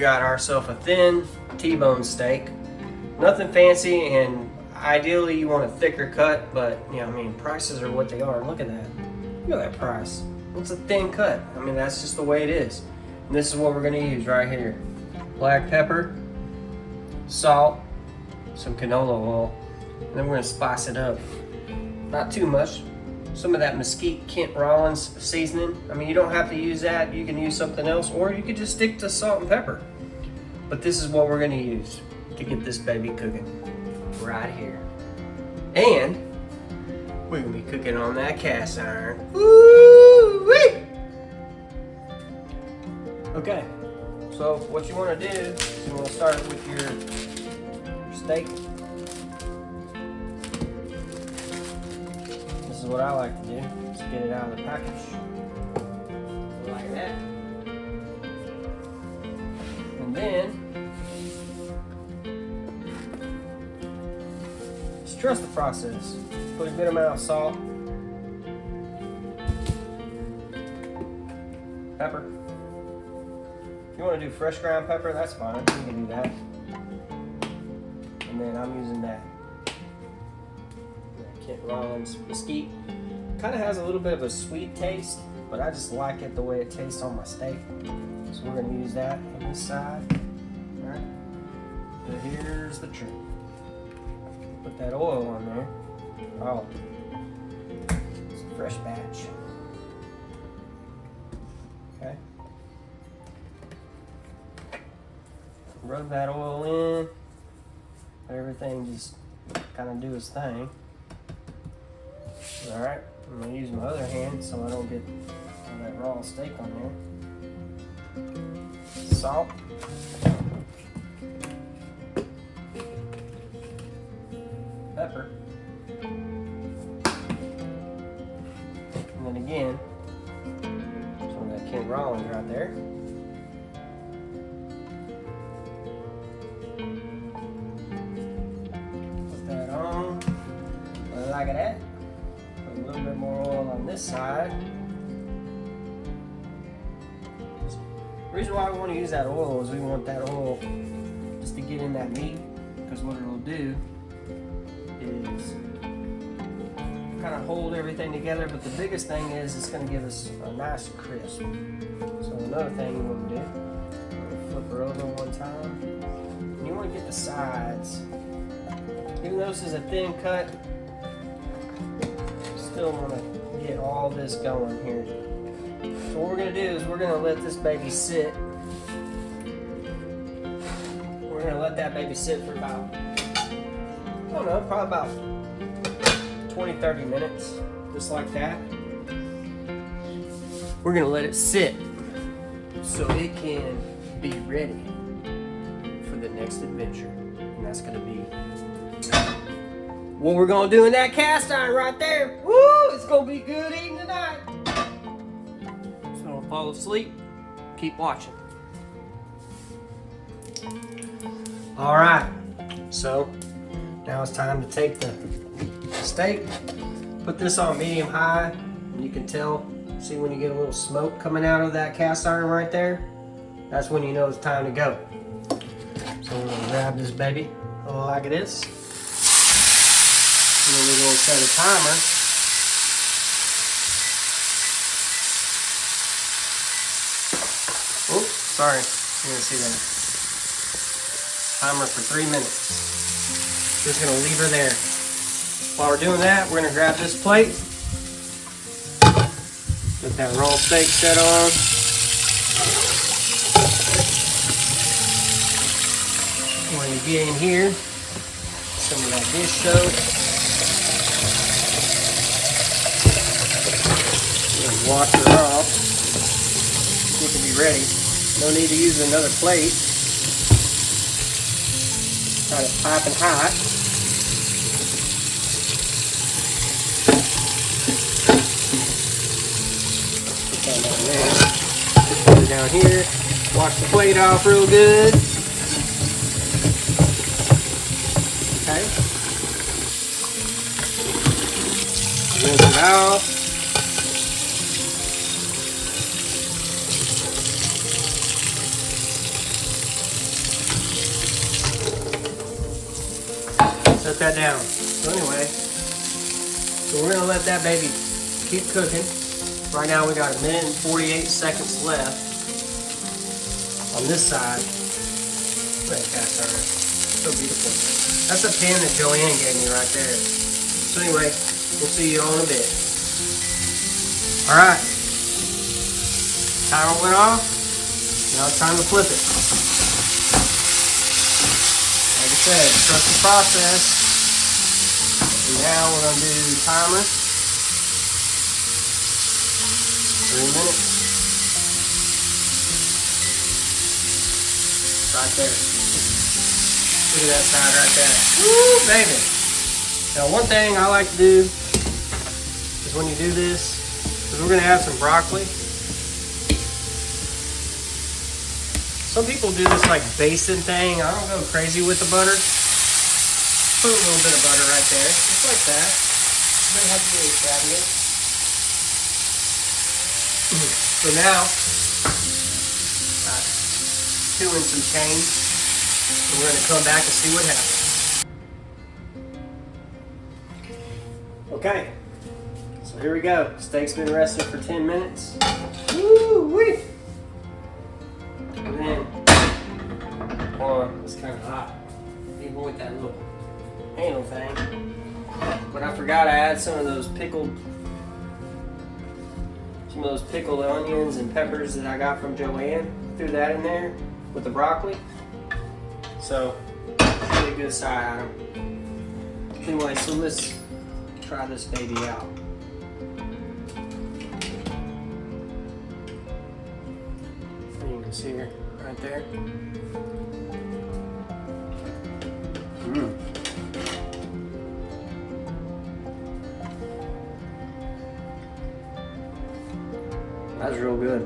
Got ourselves a thin T-bone steak. Nothing fancy, and ideally you want a thicker cut, but you know, I mean, prices are what they are. Look at that. Look at that price. It's a thin cut. I mean, that's just the way it is. And this is what we're gonna use right here. Black pepper, salt, some canola oil, and then we're gonna spice it up. Not too much. Some of that mesquite Kent Rollins seasoning. I mean, you don't have to use that. You can use something else, or you could just stick to salt and pepper. But this is what we're gonna use to get this baby cooking right here. And we're gonna be cooking on that cast iron. Woo-wee! Okay, so what you wanna do is you wanna start with your steak. This is what I like to do. Just get it out of the package. Like that. And then just trust the process. Put a good amount of salt, pepper. If you want to do fresh ground pepper, that's fine. You can do that. And then I'm using that Kent Rollins mesquite. Kind of has a little bit of a sweet taste, but I just like it the way it tastes on my steak. So we're going to use that on this side. All right. But here's the trick. Put that oil on there. Oh, it's a fresh batch. Okay. Rub that oil in. Let everything just kind of do its thing. All right. I'm gonna use my other hand so I don't get all that raw steak on there. Salt. Pepper. And then again, some of that Kent Rollins right there. Put that on. Like that. Put a little bit more oil on this side. The reason why we want to use that oil is we want that oil just to get in that meat, because what it'll do is kind of hold everything together, but the biggest thing is it's going to give us a nice crisp. So another thing you want to do, flip her over one time, and you want to get the sides. Even though this is a thin cut, still want to get all this going here. So what we're going to do is we're going to let this baby sit. We're going to let that baby sit for about, I don't know, probably about 20-30 minutes, just like that. We're going to let it sit so it can be ready for the next adventure. And that's going to be what we're going to do in that cast iron right there. Woo! It's going to be good eating tonight. So don't fall asleep. Keep watching. All right. So now it's time to take the steak, put this on medium high, and you can tell, see when you get a little smoke coming out of that cast iron right there, that's when you know it's time to go. So we're gonna grab this baby like this, and then we're gonna set a timer. Oops, sorry, you didn't see that. Timer for 3 minutes. Just gonna leave her there. While we're doing that, we're gonna grab this plate. Get that raw steak set on. When you get in here, some of that dish soap. Wash her off. She can be ready. No need to use another plate. Got it piping hot. Put it down here. Wash the plate off real good. Okay. Rinse it out. Shut that down. So anyway, so we're gonna let that baby keep cooking. Right now we got 1 minute and 48 seconds left on this side. Look at that cast iron. So beautiful. That's a pan that Joanne gave me right there. So anyway, we'll see you all in a bit. Alright. Timer went off. Now it's time to flip it. Like I said, trust the process. And now we're going to do timer. 3 minutes. Right there. Look at that side right there. Woo, baby. Now one thing I like to do is when you do this, is we're going to add some broccoli. Some people do this like basin thing. I don't go crazy with the butter. Put a little bit of butter right there, just like that. You don't have to be extravagant. So now, 2 and some change. And we're going to come back and see what happens. Okay, so here we go. Steak's been resting for 10 minutes. Woo-wee! And then, it's kind of hot, even with that little handle thing. But I forgot I had some of those pickled onions and peppers that I got from Joanne. Threw that in there with the broccoli. So, really good side item. Anyway, so let's try this baby out. You can see her right there. That's real good.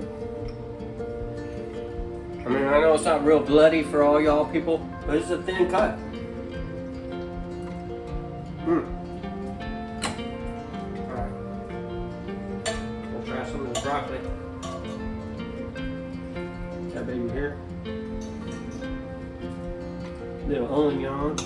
I mean, I know it's not real bloody for all y'all people, but it's a thin cut. Alright. We'll try some of this broccoli. That baby here. Little onion.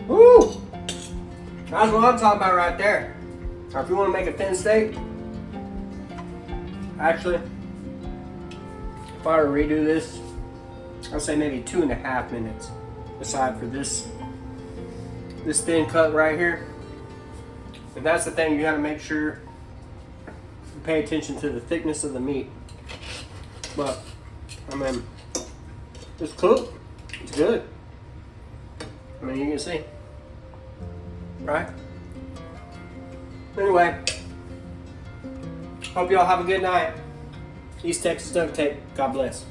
Woo! That's what I'm talking about right there. Now if you want to make a thin steak, actually, if I were to redo this, I'd say maybe 2.5 minutes. Aside for this thin cut right here. And that's the thing, you gotta make sure you pay attention to the thickness of the meat. But, I mean, it's cooked, it's good. I mean, you can see, right? Anyway, hope y'all have a good night. East Texas Duct Tape, God bless.